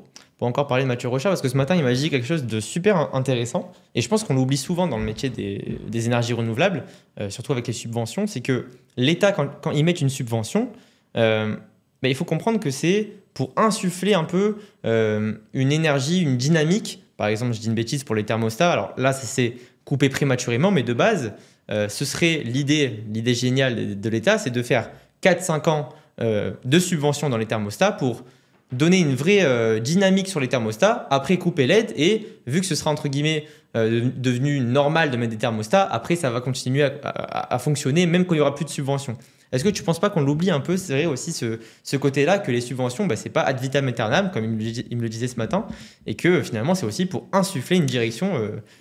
encore parler de Mathieu Rochard, parce que ce matin, il m'a dit quelque chose de super intéressant, et je pense qu'on l'oublie souvent dans le métier des énergies renouvelables, surtout avec les subventions, c'est que l'État, quand ils mettent une subvention, il faut comprendre que c'est pour insuffler un peu une énergie, une dynamique. Par exemple, je dis une bêtise pour les thermostats, alors là, c'est coupé prématurément, mais de base, ce serait l'idée géniale de l'État, c'est de faire 4-5 ans de subventions dans les thermostats pour donner une vraie dynamique sur les thermostats, après couper l'aide, et vu que ce sera entre guillemets devenu normal de mettre des thermostats, après ça va continuer à fonctionner même quand il n'y aura plus de subventions. Est-ce que tu ne penses pas qu'on l'oublie un peu? C'est vrai aussi ce côté-là, que les subventions, c'est pas ad vitam aeternam, comme il me le disait ce matin, et que finalement c'est aussi pour insuffler une direction.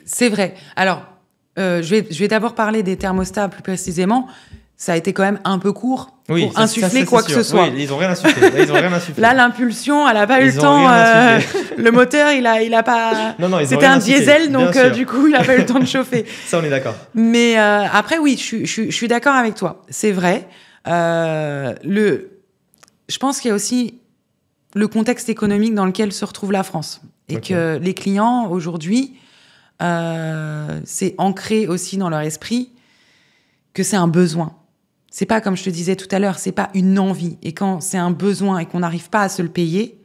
C'est vrai. Alors, je vais d'abord parler des thermostats plus précisément. Ça a été quand même un peu court pour insuffler quoi que ce soit. Oui, ils n'ont rien insufflé. Là, l'impulsion, elle n'a pas eu le temps. Le moteur, il a pas. Non, c'était un diesel, donc du coup, il n'a pas eu le temps de chauffer. Ça, on est d'accord. Mais après, oui, je suis d'accord avec toi. C'est vrai. Je pense qu'il y a aussi le contexte économique dans lequel se retrouve la France. Et que les clients, aujourd'hui, c'est ancré aussi dans leur esprit que c'est un besoin. C'est pas, comme je te disais tout à l'heure, c'est pas une envie. Et quand c'est un besoin et qu'on n'arrive pas à se le payer,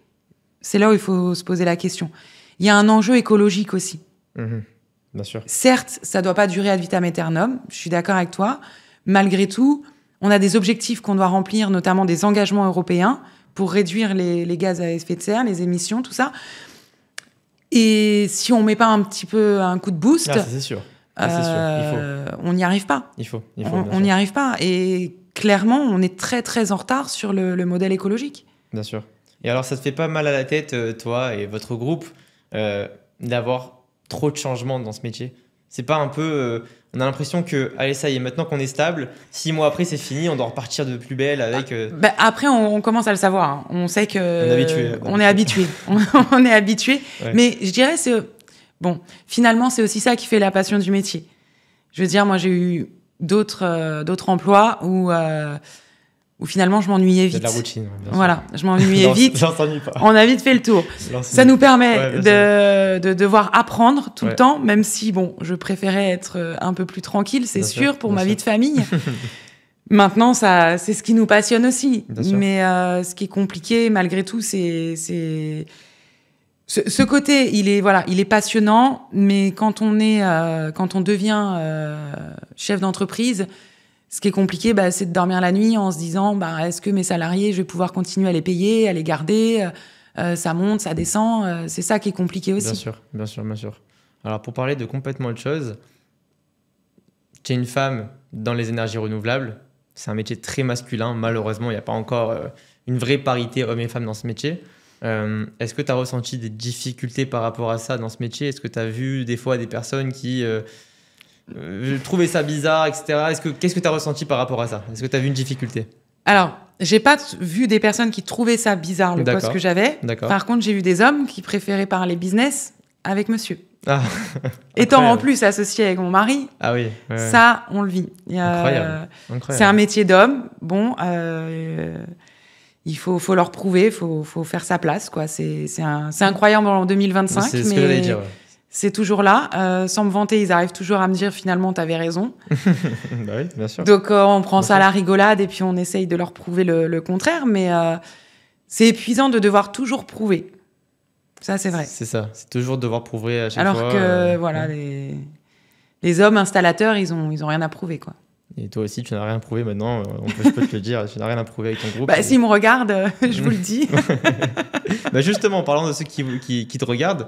c'est là où il faut se poser la question. Il y a un enjeu écologique aussi. Bien sûr. Certes, ça doit pas durer ad vitam aeternam, je suis d'accord avec toi. Malgré tout, on a des objectifs qu'on doit remplir, notamment des engagements européens pour réduire les gaz à effet de serre, les émissions, tout ça. Et si on met pas un petit peu un coup de boost... c'est sûr. Il faut. On n'y arrive pas. On n'y arrive pas. Et clairement, on est très, très en retard sur le modèle écologique. Bien sûr. Et alors, ça te fait pas mal à la tête, toi et votre groupe, d'avoir trop de changements dans ce métier? C'est pas un peu... on a l'impression que, allez, ça y est, maintenant qu'on est stable, 6 mois après, c'est fini, on doit repartir de plus belle avec... Après, on commence à le savoir. Hein. On sait que... On est habitué. On est habitué. Ouais. Mais je dirais, bon, finalement, c'est aussi ça qui fait la passion du métier. Je veux dire, moi, j'ai eu d'autres emplois où finalement, je m'ennuyais vite. C'est de la routine. Voilà, je m'ennuyais vite. On s'ennuie pas. On a vite fait le tour. Ça nous permet de devoir apprendre tout le temps, même si, bon, je préférais être un peu plus tranquille, c'est sûr, pour ma vie de famille. Maintenant, c'est ce qui nous passionne aussi. Mais ce qui est compliqué, malgré tout, c'est... Ce côté, il est passionnant, mais quand on devient chef d'entreprise, ce qui est compliqué, c'est de dormir la nuit en se disant, est-ce que mes salariés, je vais pouvoir continuer à les payer, à les garder, ça monte, ça descend, c'est ça qui est compliqué aussi. Bien sûr. Alors, pour parler de complètement autre chose, tu es une femme dans les énergies renouvelables, c'est un métier très masculin, malheureusement, il n'y a pas encore une vraie parité hommes et femmes dans ce métier. Est-ce que tu as ressenti des difficultés par rapport à ça dans ce métier? Est-ce que tu as vu des fois des personnes qui trouvaient ça bizarre, etc. Qu'est-ce que tu as ressenti par rapport à ça? Est-ce que tu as vu une difficulté? Alors, j'ai pas vu des personnes qui trouvaient ça bizarre, le poste que j'avais. Par contre, j'ai vu des hommes qui préféraient parler business avec monsieur. Étant en plus associé avec mon mari, ça, on le vit. Incroyable. C'est un métier d'homme. Bon... il faut leur prouver, faut faire sa place, quoi. C'est incroyable en 2025, c'est ce que j'allais dire. C'est toujours là. Sans me vanter, ils arrivent toujours à me dire finalement, t'avais raison. Oui, bien sûr. Donc on prend ça à la rigolade et puis on essaye de leur prouver le contraire, mais c'est épuisant de devoir toujours prouver. Ça, c'est vrai. C'est ça. C'est toujours devoir prouver à chaque fois. Alors que voilà, les hommes installateurs, ils ont rien à prouver, quoi. Et toi aussi, tu n'as rien prouvé maintenant. Je peux te le dire, tu n'as rien à prouver avec ton groupe. S'ils me regardent, je vous le dis. Justement, en parlant de ceux qui te regardent,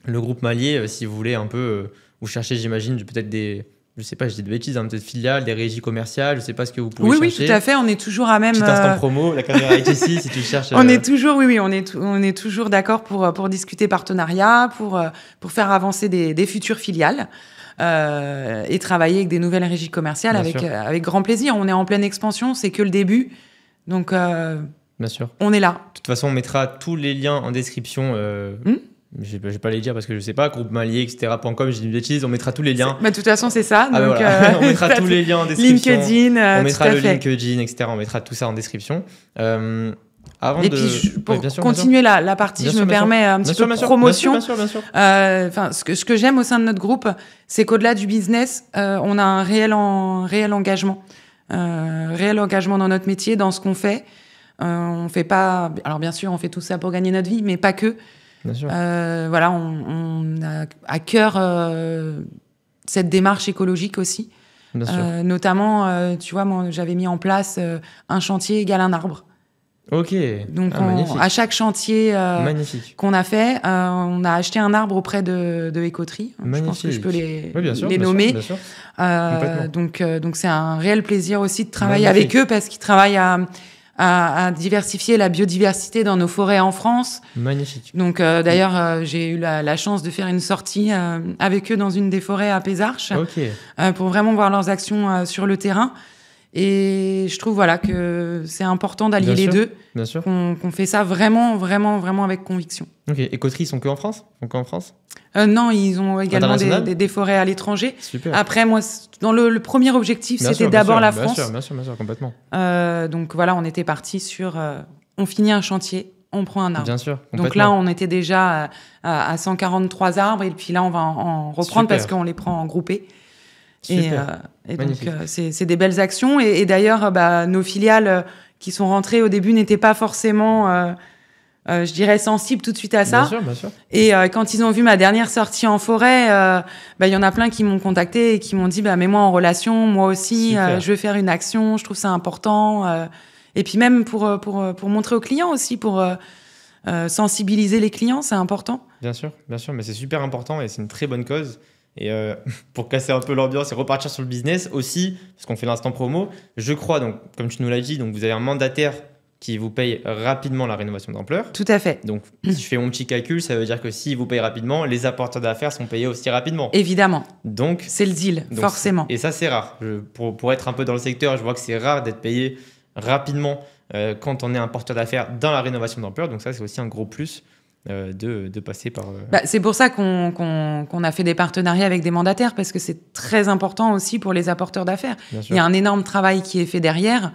le groupe Malier, si vous voulez un peu, vous cherchez, j'imagine, peut-être des je sais pas, je dis de bêtises, peut-être filiales, des régies commerciales, je sais pas ce que vous pouvez chercher. Oui, tout à fait. On est toujours à même. Petit instant promo, la caméra est ici si tu cherches. On est toujours, on est toujours d'accord pour discuter partenariat, pour faire avancer des futures filiales. Et travailler avec des nouvelles régies commerciales avec grand plaisir. On est en pleine expansion, c'est que le début. Donc, bien sûr. On est là. De toute façon, on mettra tous les liens en description. Je vais pas les dire parce que je sais pas, groupe Malier, etc.com, j'ai dit une bêtise, on mettra tous les liens. De toute façon, c'est ça. Donc, voilà. On mettra tous les liens en description. LinkedIn, on mettra le LinkedIn, etc. On mettra tout ça en description. Pour continuer la partie, je me permets un petit peu de promotion. Bien sûr. Ce que j'aime au sein de notre groupe, c'est qu'au-delà du business, on a un réel engagement. Réel engagement dans notre métier, dans ce qu'on fait. On fait pas... Alors bien sûr, on fait tout ça pour gagner notre vie, mais pas que. Bien sûr. Voilà, on a à cœur cette démarche écologique aussi. Bien sûr. Notamment, tu vois, moi, j'avais mis en place un chantier égale un arbre. Ok. Donc, à chaque chantier qu'on a fait, on a acheté un arbre auprès de Écoterie. Je pense que je peux les nommer. Bien sûr. Donc, c'est un réel plaisir aussi de travailler avec eux parce qu'ils travaillent à diversifier la biodiversité dans nos forêts en France. Magnifique. Donc, d'ailleurs, j'ai eu la chance de faire une sortie avec eux dans une des forêts à Pézarches pour vraiment voir leurs actions sur le terrain. Et je trouve que c'est important d'allier les deux. Bien sûr. Qu'on fait ça vraiment avec conviction. Ok. Écoterie, ils sont que en France? Non, ils ont également des forêts à l'étranger. Super. Après, moi, dans le premier objectif, c'était d'abord la France. Bien sûr, complètement. Donc voilà, on était parti sur... on finit un chantier, on prend un arbre. Bien sûr, complètement. Donc là, on était déjà à 143 arbres. Et puis là, on va en reprendre parce qu'on les prend en groupé. Et donc, c'est des belles actions. Et d'ailleurs, nos filiales qui sont rentrées au début n'étaient pas forcément, je dirais, sensibles tout de suite à ça. Bien sûr. Et quand ils ont vu ma dernière sortie en forêt, y en a plein qui m'ont contacté et qui m'ont dit mets-moi en relation, moi aussi, je veux faire une action, je trouve ça important. Et puis même pour montrer aux clients aussi, pour sensibiliser les clients, c'est important. Bien sûr, mais c'est super important et c'est une très bonne cause. Et pour casser un peu l'ambiance et repartir sur le business aussi, parce qu'on fait l'instant promo, je crois, donc, comme tu nous l'as dit, donc vous avez un mandataire qui vous paye rapidement la rénovation d'ampleur. Tout à fait. Donc, si je fais mon petit calcul, ça veut dire que s'il vous paye rapidement, les apporteurs d'affaires sont payés aussi rapidement. Évidemment. Donc, c'est le deal, forcément. Et ça, c'est rare. Pour être un peu dans le secteur, je vois que c'est rare d'être payé rapidement quand on est un porteur d'affaires dans la rénovation d'ampleur. Donc ça, c'est aussi un gros plus. De passer par... c'est pour ça qu'on a fait des partenariats avec des mandataires, parce que c'est très important aussi pour les apporteurs d'affaires. Il y a un énorme travail qui est fait derrière.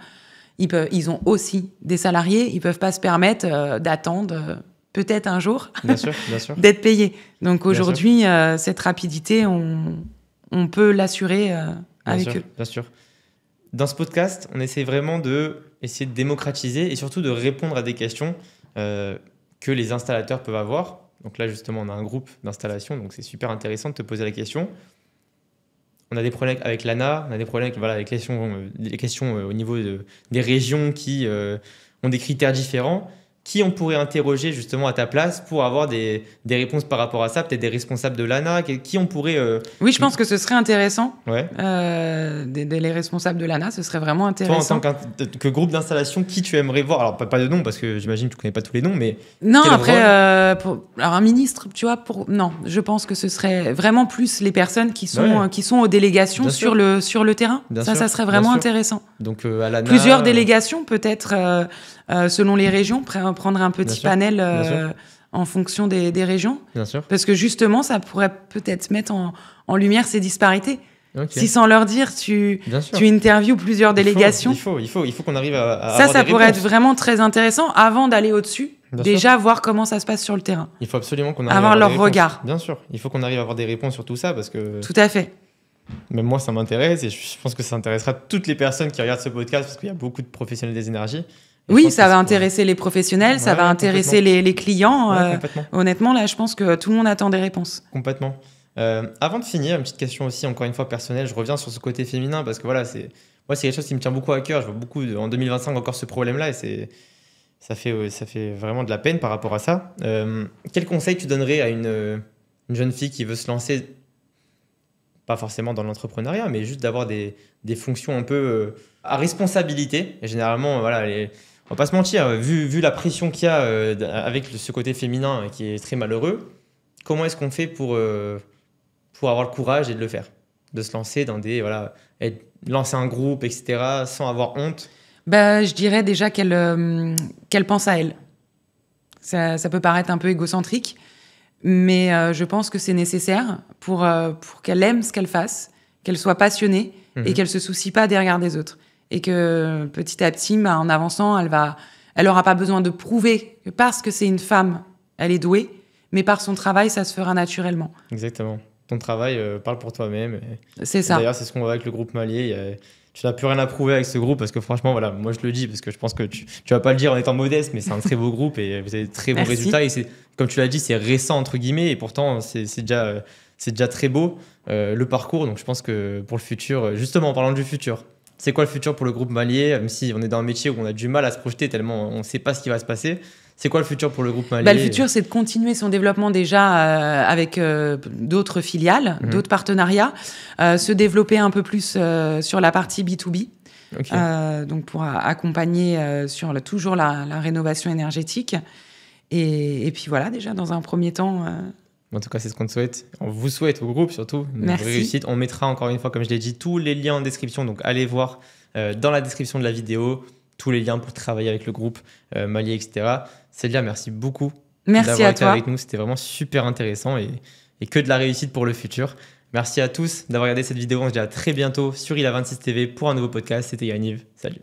Ils ont aussi des salariés. Ils ne peuvent pas se permettre d'attendre peut-être un jour bien sûr. d'être payés. Donc aujourd'hui, cette rapidité, on peut l'assurer avec eux. Bien sûr. Dans ce podcast, on essaie vraiment d'essayer de démocratiser et surtout de répondre à des questions que les installateurs peuvent avoir. Donc là, justement, on a un groupe d'installation, donc c'est super intéressant de te poser la question. On a des problèmes avec l'ANA, on a des problèmes avec les questions au niveau des régions qui ont des critères différents. Qui on pourrait interroger justement à ta place pour avoir des réponses par rapport à ça, peut-être des responsables de l'ANA, qui on pourrait... Oui, je pense que ce serait intéressant. Ouais. Les responsables de l'ANA, ce serait vraiment intéressant. Toi, en tant que groupe d'installation, qui tu aimerais voir? Alors, pas de nom, parce que j'imagine que tu ne connais pas tous les noms, mais... Non, après, alors un ministre, tu vois, non, je pense que ce serait vraiment plus les personnes qui sont aux délégations sur le terrain. Ça serait vraiment intéressant. Donc, à l'ANA... Plusieurs délégations, peut-être... selon les régions, prendre un petit panel en fonction des régions. Bien sûr. Parce que justement, ça pourrait peut-être mettre en lumière ces disparités. Okay. Si sans leur dire, tu interviews plusieurs délégations. Il faut qu'on arrive à ça pourrait être vraiment très intéressant avant d'aller au-dessus. Déjà, voir comment ça se passe sur le terrain. Il faut absolument qu'on arrive avoir leur regard. Bien sûr. Il faut qu'on arrive à avoir des réponses sur tout ça parce que... Tout à fait. Même moi, ça m'intéresse et je pense que ça intéressera toutes les personnes qui regardent ce podcast parce qu'il y a beaucoup de professionnels des énergies. Oui, ça va intéresser les professionnels, ça va intéresser les clients. Honnêtement, là, je pense que tout le monde attend des réponses. Complètement. Avant de finir, une petite question aussi, encore une fois personnelle, je reviens sur ce côté féminin parce que voilà, c'est quelque chose qui me tient beaucoup à cœur. Je vois beaucoup en 2025 encore ce problème-là et ça fait vraiment de la peine par rapport à ça. Quel conseil tu donnerais à une jeune fille qui veut se lancer pas forcément dans l'entrepreneuriat, mais juste d'avoir des fonctions un peu à responsabilité. Et généralement, voilà, on va pas se mentir, vu la pression qu'il y a avec ce côté féminin qui est très malheureux, comment est-ce qu'on fait pour avoir le courage et de le faire, de se lancer dans lancer un groupe, etc., sans avoir honte? Je dirais déjà qu'elle pense à elle. Ça peut paraître un peu égocentrique, mais je pense que c'est nécessaire pour qu'elle aime ce qu'elle fasse, qu'elle soit passionnée et qu'elle se soucie pas des regards des autres. Et que petit à petit, en avançant, elle aura pas besoin de prouver que parce que c'est une femme, elle est douée, mais par son travail, ça se fera naturellement. Exactement. Ton travail parle pour toi-même. C'est ça. D'ailleurs, c'est ce qu'on voit avec le groupe Malier. Tu n'as plus rien à prouver avec ce groupe parce que franchement, voilà, moi je le dis parce que je pense que tu vas pas le dire en étant modeste, mais c'est un très beau groupe et vous avez de très bons résultats. Et comme tu l'as dit, c'est récent entre guillemets et pourtant c'est déjà très beau le parcours. Donc je pense que pour le futur, justement en parlant du futur, c'est quoi le futur pour le groupe Malier, même si on est dans un métier où on a du mal à se projeter tellement on ne sait pas ce qui va se passer. C'est quoi le futur pour le groupe Malier? Le futur, c'est de continuer son développement déjà avec d'autres filiales, d'autres partenariats, se développer un peu plus sur la partie B2B, donc pour accompagner sur toujours la rénovation énergétique. Et puis voilà, déjà dans un premier temps... En tout cas, c'est ce qu'on te souhaite. On vous souhaite au groupe surtout une Merci. vraie réussite. On mettra encore une fois, comme je l'ai dit, tous les liens en description. Donc allez voir dans la description de la vidéo tous les liens pour travailler avec le groupe Malier, etc. Célia, merci beaucoup d'avoir été avec nous. C'était vraiment super intéressant et que de la réussite pour le futur. Merci à tous d'avoir regardé cette vidéo. On se dit à très bientôt sur ILA26 TV pour un nouveau podcast. C'était Yanniv. Salut.